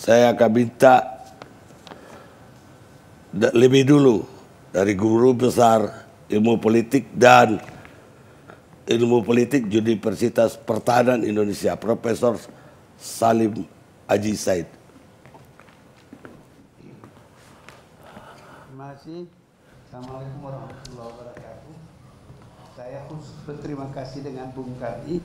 saya akan minta lebih dulu dari guru besar ilmu politik dan ilmu politik Universitas Pertahanan Indonesia, Profesor Salim Haji Said. Terima kasih. Assalamualaikum warahmatullahi wabarakatuh. Saya khusus berterima kasih dengan Bung Kardi.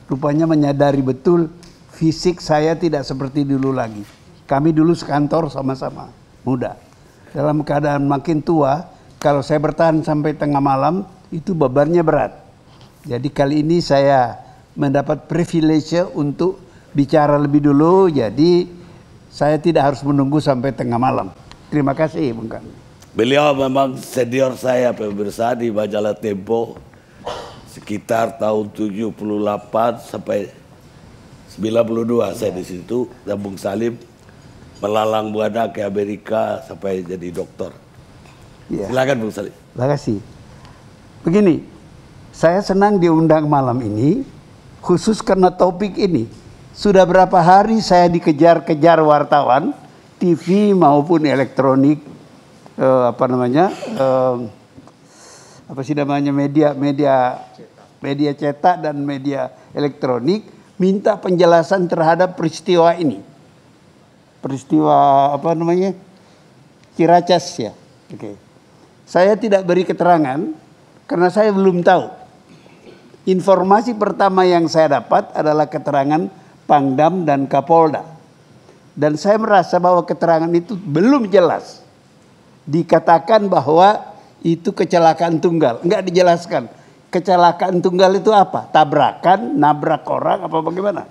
Rupanya menyadari betul fisik saya tidak seperti dulu lagi. Kami dulu sekantor sama-sama, muda. Dalam keadaan makin tua, kalau saya bertahan sampai tengah malam, itu bebannya berat. Jadi kali ini saya mendapat privilege untuk bicara lebih dulu, jadi saya tidak harus menunggu sampai tengah malam. Terima kasih, Bung Kardi. Beliau memang senior saya pemirsa di majalah Tempo sekitar tahun 78 sampai 92 saya di situ, dan Bung Salim melalang buana ke Amerika sampai jadi doktor. Ya. Silakan Bung Salim. Terima kasih. Begini, saya senang diundang malam ini khusus karena topik ini. Sudah berapa hari saya dikejar-kejar wartawan TV maupun elektronik, media cetak dan media elektronik, minta penjelasan terhadap peristiwa ini. Peristiwa Ciracas ya. Oke. Saya tidak beri keterangan karena saya belum tahu. Informasi pertama yang saya dapat adalah keterangan Pangdam dan Kapolda. Dan saya merasa bahwa keterangan itu belum jelas. Dikatakan bahwa itu kecelakaan tunggal. Enggak dijelaskan. Kecelakaan tunggal itu apa? Tabrakan, nabrak orang, apa bagaimana?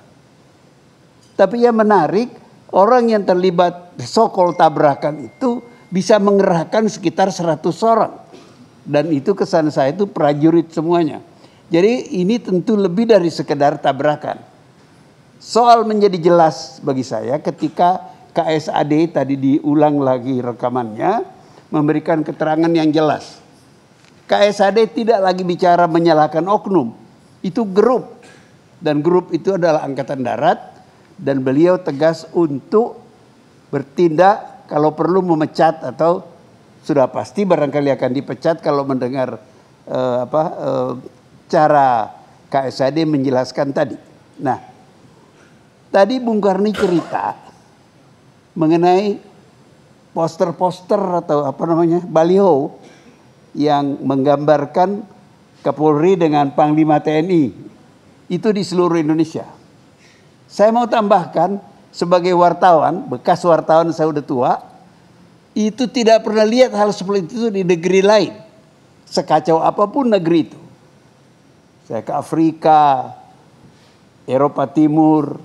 Tapi yang menarik, orang yang terlibat so-called tabrakan itu bisa mengerahkan sekitar 100 orang. Dan itu kesan saya itu prajurit semuanya. Jadi ini tentu lebih dari sekedar tabrakan. Soal menjadi jelas bagi saya ketika KSAD tadi diulang lagi rekamannya, memberikan keterangan yang jelas. KSAD tidak lagi bicara menyalahkan oknum. Itu grup. Dan grup itu adalah Angkatan Darat. Dan beliau tegas untuk bertindak kalau perlu memecat atau sudah pasti barangkali akan dipecat kalau mendengar cara KSAD menjelaskan tadi. Nah, tadi Bung Karni cerita mengenai poster-poster atau baliho yang menggambarkan Kapolri dengan Panglima TNI. Itu di seluruh Indonesia. Saya mau tambahkan sebagai wartawan, bekas wartawan saya udah tua, itu tidak pernah lihat hal seperti itu di negeri lain. Sekacau apapun negeri itu. Saya ke Afrika, Eropa Timur,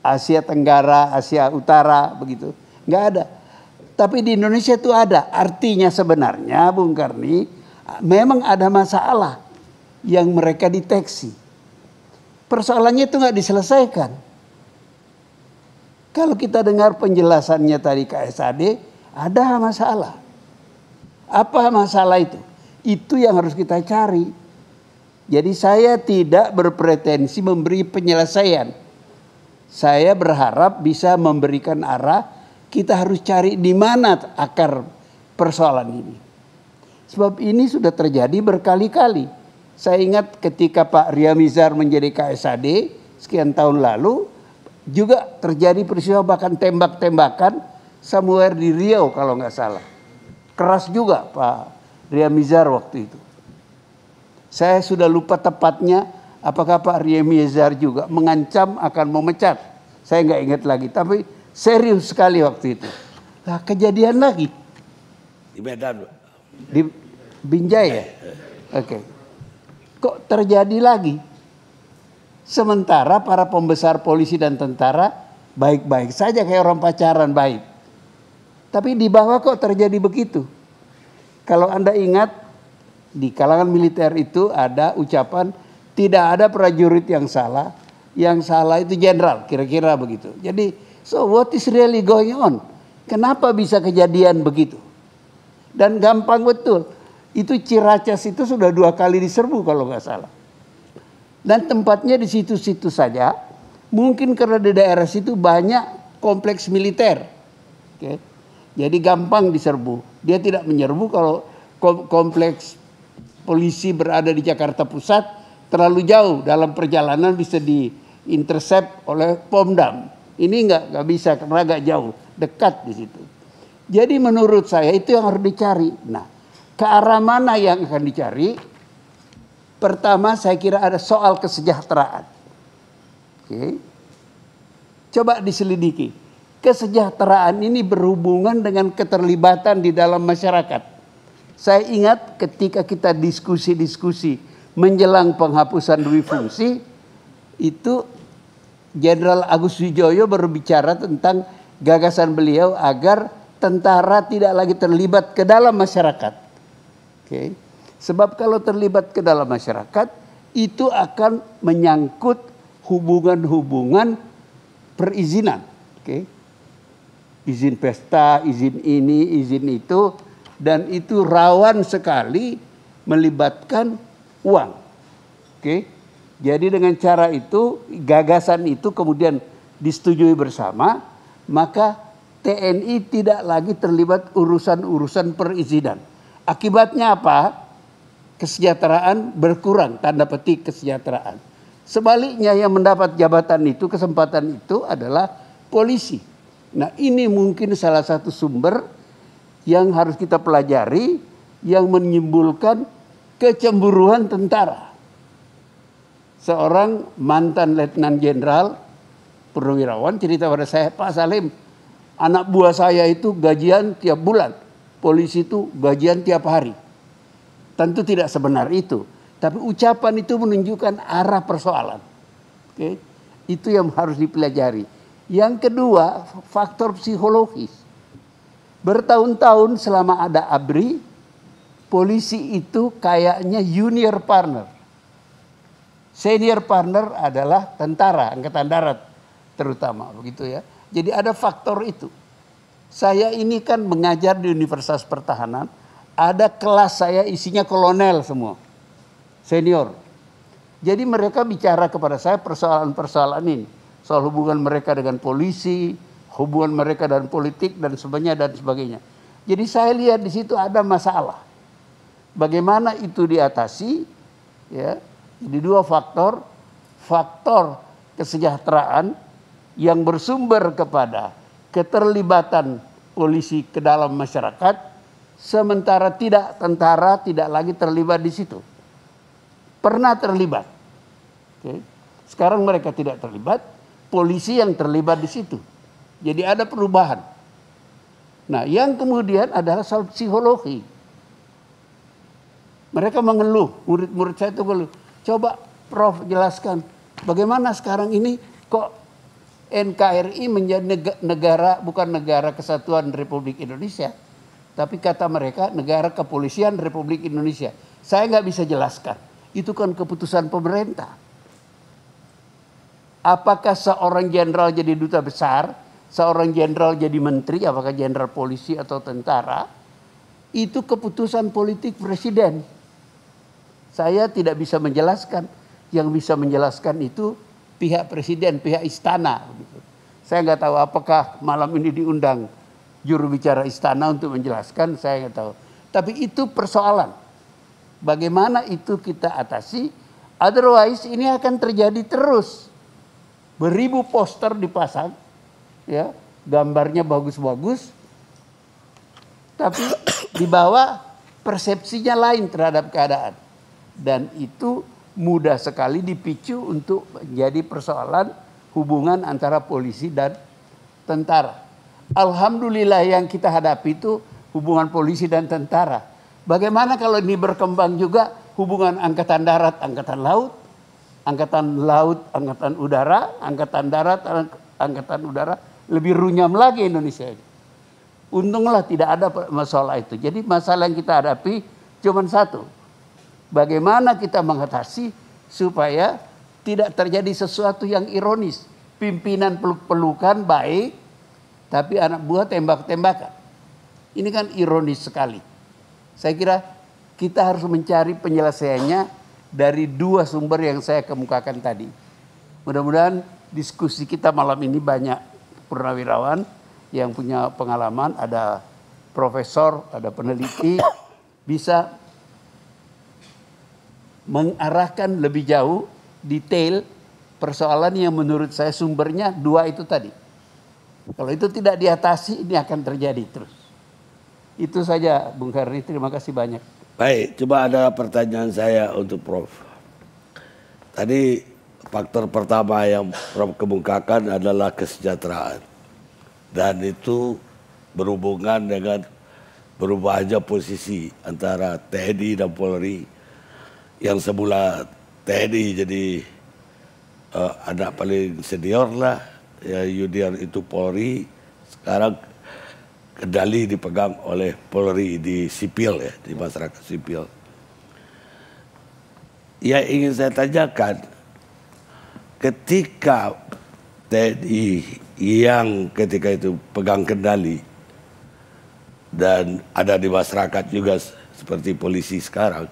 Asia Tenggara, Asia Utara, begitu. Nggak ada. Tapi di Indonesia itu ada. Artinya sebenarnya Bung Karni memang ada masalah yang mereka deteksi. Persoalannya itu nggak diselesaikan. Kalau kita dengar penjelasannya tadi KSAD, ada masalah. Apa masalah itu? Itu yang harus kita cari. Jadi saya tidak berpretensi memberi penyelesaian. Saya berharap bisa memberikan arah. Kita harus cari di mana akar persoalan ini. Sebab ini sudah terjadi berkali-kali. Saya ingat ketika Pak Ria Mizar menjadi KSAD sekian tahun lalu, juga terjadi peristiwa bahkan tembak-tembakan somewhere di Riau kalau nggak salah. Keras juga Pak Ria Mizar waktu itu. Saya sudah lupa tepatnya apakah Pak Ria Mizar juga mengancam akan memecat. Saya nggak ingat lagi, tapi serius sekali waktu itu. Nah, kejadian lagi. Di Medan. Di Binjai ya? Oke. Kok terjadi lagi? Sementara para pembesar polisi dan tentara baik-baik saja kayak orang pacaran baik. Tapi di bawah kok terjadi begitu? Kalau Anda ingat, di kalangan militer itu ada ucapan tidak ada prajurit yang salah itu jenderal, kira-kira begitu. Jadi, so what is really going on? Kenapa bisa kejadian begitu? Dan gampang betul. Itu Ciracas itu sudah 2 kali diserbu kalau nggak salah. Dan tempatnya di situ-situ saja. Mungkin karena di daerah situ banyak kompleks militer. Oke. Jadi gampang diserbu. Dia tidak menyerbu kalau kompleks polisi berada di Jakarta Pusat terlalu jauh, dalam perjalanan bisa diintercept oleh Pomdam. Ini nggak bisa karena agak jauh, dekat di situ. Jadi menurut saya itu yang harus dicari. Nah, ke arah mana yang akan dicari? Pertama saya kira ada soal kesejahteraan. Oke. Coba diselidiki. Kesejahteraan ini berhubungan dengan keterlibatan di dalam masyarakat. Saya ingat ketika kita diskusi-diskusi menjelang penghapusan dui fungsi, itu Jenderal Agus Wijoyo berbicara tentang gagasan beliau agar tentara tidak lagi terlibat ke dalam masyarakat. Oke. Sebab kalau terlibat ke dalam masyarakat, itu akan menyangkut hubungan-hubungan perizinan. Oke. Izin pesta, izin ini, izin itu, dan itu rawan sekali melibatkan uang. Oke. Jadi dengan cara itu, gagasan itu kemudian disetujui bersama, maka TNI tidak lagi terlibat urusan-urusan perizinan. Akibatnya apa? Kesejahteraan berkurang, tanda petik kesejahteraan. Sebaliknya yang mendapat jabatan itu, kesempatan itu adalah polisi. Nah, ini mungkin salah satu sumber yang harus kita pelajari yang menimbulkan kecemburuan tentara. Seorang mantan letnan jenderal purnawirawan cerita pada saya, Pak Salim, anak buah saya itu gajian tiap bulan, polisi itu gajian tiap hari. Tentu tidak sebenar itu, tapi ucapan itu menunjukkan arah persoalan. Oke? Itu yang harus dipelajari. Yang kedua, faktor psikologis. Bertahun-tahun selama ada ABRI, polisi itu kayaknya junior partner. Senior partner adalah tentara, angkatan darat terutama, begitu ya. Jadi ada faktor itu. Saya ini kan mengajar di Universitas Pertahanan, ada kelas saya isinya kolonel semua, senior. Jadi mereka bicara kepada saya persoalan-persoalan ini. Soal hubungan mereka dengan polisi, hubungan mereka dengan politik dan sebagainya. Jadi saya lihat di situ ada masalah. Bagaimana itu diatasi? Ya, jadi dua faktor, faktor kesejahteraan yang bersumber kepada keterlibatan polisi ke dalam masyarakat, sementara tentara tidak lagi terlibat di situ. Pernah terlibat. Oke. Sekarang mereka tidak terlibat. Polisi yang terlibat di situ. Jadi ada perubahan. Nah, yang kemudian adalah soal psikologi. Mereka mengeluh, murid-murid saya itu mengeluh. Coba Prof jelaskan, bagaimana sekarang ini kok NKRI menjadi negara, bukan negara kesatuan Republik Indonesia, tapi kata mereka negara kepolisian Republik Indonesia. Saya nggak bisa jelaskan. Itu kan keputusan pemerintah. Apakah seorang jenderal jadi duta besar, seorang jenderal jadi menteri, apakah jenderal polisi atau tentara, itu keputusan politik presiden. Saya tidak bisa menjelaskan. Yang bisa menjelaskan itu pihak presiden, pihak istana. Saya nggak tahu apakah malam ini diundang juru bicara istana untuk menjelaskan, saya nggak tahu. Tapi itu persoalan. Bagaimana itu kita atasi? Otherwise ini akan terjadi terus. Beribu poster dipasang, ya, gambarnya bagus-bagus, tapi di bawah persepsinya lain terhadap keadaan, dan itu mudah sekali dipicu untuk menjadi persoalan hubungan antara polisi dan tentara. Alhamdulillah yang kita hadapi itu hubungan polisi dan tentara. Bagaimana kalau ini berkembang juga hubungan angkatan darat, angkatan laut, angkatan udara, angkatan darat, angkatan udara, lebih runyam lagi Indonesia ini. Untunglah tidak ada masalah itu. Jadi masalah yang kita hadapi cuma satu. Bagaimana kita mengatasi supaya tidak terjadi sesuatu yang ironis. Pimpinan peluk-pelukan baik, tapi anak buah tembak-tembakan. Ini kan ironis sekali. Saya kira kita harus mencari penyelesaiannya dari dua sumber yang saya kemukakan tadi. Mudah-mudahan diskusi kita malam ini banyak purnawirawan yang punya pengalaman, ada profesor, ada peneliti, bisa mengarahkan lebih jauh detail persoalan yang menurut saya sumbernya dua itu tadi. Kalau itu tidak diatasi, ini akan terjadi terus. Itu saja Bung Karni, terima kasih banyak. Baik, coba ada pertanyaan saya untuk Prof. Tadi faktor pertama yang Prof kemukakan adalah kesejahteraan. Dan itu berhubungan dengan berubahnya posisi antara TNI dan Polri. Yang semula TNI jadi anak paling senior lah, ya junior itu Polri, sekarang kendali dipegang oleh Polri di sipil ya, di masyarakat sipil. Ya ingin saya tanyakan, ketika TNI yang ketika itu pegang kendali dan ada di masyarakat juga seperti polisi sekarang,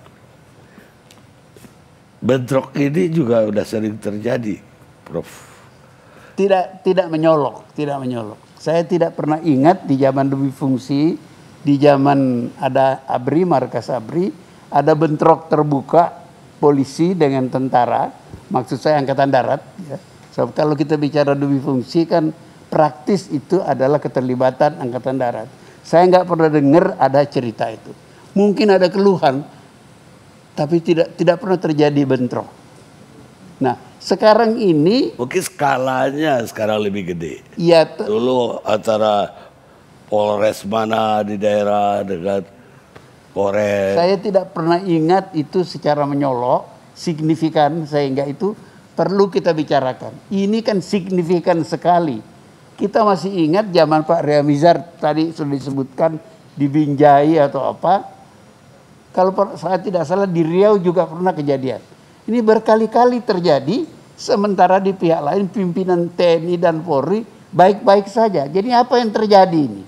bentrok ini juga udah sering terjadi, Prof. Tidak menyolok. Saya tidak pernah ingat di zaman duwi fungsi, di zaman ada ABRI, markas ABRI, ada bentrok terbuka polisi dengan tentara, maksud saya angkatan darat. Ya. So, kalau kita bicara duwi fungsi kan praktis itu adalah keterlibatan angkatan darat. Saya nggak pernah dengar ada cerita itu. Mungkin ada keluhan, tapi tidak pernah terjadi bentrok. Nah, sekarang ini mungkin skalanya sekarang lebih gede. Ya, dulu antara Polres mana di daerah dengan Polres. Saya tidak pernah ingat itu secara menyolok, signifikan, sehingga itu perlu kita bicarakan. Ini kan signifikan sekali. Kita masih ingat zaman Pak Ria Mizar tadi sudah disebutkan di Binjai atau apa. Kalau saya tidak salah di Riau juga pernah kejadian. Ini berkali-kali terjadi, sementara di pihak lain pimpinan TNI dan Polri baik-baik saja. Jadi apa yang terjadi ini?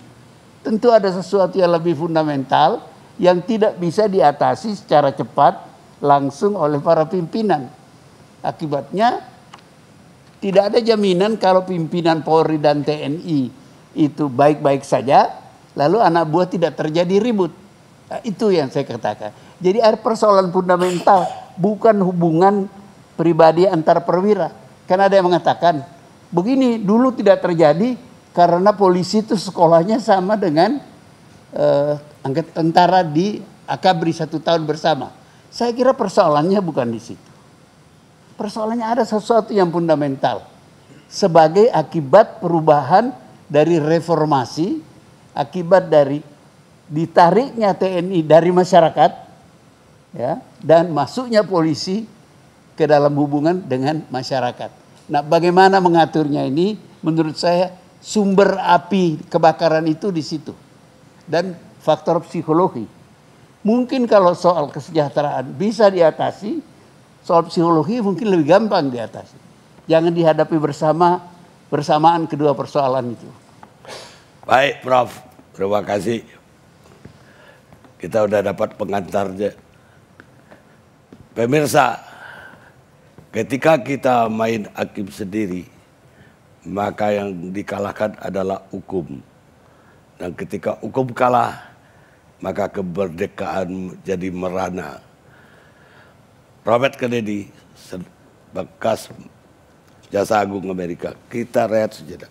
Tentu ada sesuatu yang lebih fundamental yang tidak bisa diatasi secara cepat langsung oleh para pimpinan. Akibatnya tidak ada jaminan kalau pimpinan Polri dan TNI itu baik-baik saja, lalu anak buah tidak terjadi ribut. Nah, itu yang saya katakan. Jadi ada persoalan fundamental, bukan hubungan pribadi antar perwira. Karena ada yang mengatakan, begini dulu tidak terjadi karena polisi itu sekolahnya sama dengan angkatan tentara di Akabri 1 tahun bersama. Saya kira persoalannya bukan di situ. Persoalannya ada sesuatu yang fundamental. Sebagai akibat perubahan dari reformasi, akibat dari ditariknya TNI dari masyarakat, ya, dan masuknya polisi ke dalam hubungan dengan masyarakat. Nah, bagaimana mengaturnya ini? Menurut saya sumber api kebakaran itu di situ. Dan faktor psikologi. Mungkin kalau soal kesejahteraan bisa diatasi, soal psikologi mungkin lebih gampang diatasi. Jangan dihadapi bersamaan kedua persoalan itu. Baik, Prof. Terima kasih. Kita udah dapat pengantarnya. Pemirsa, ketika kita main hakim sendiri, maka yang dikalahkan adalah hukum. Dan ketika hukum kalah, maka kemerdekaan jadi merana. Robert Kennedy, bekas Jaksa Agung Amerika. Kita rehat sejenak.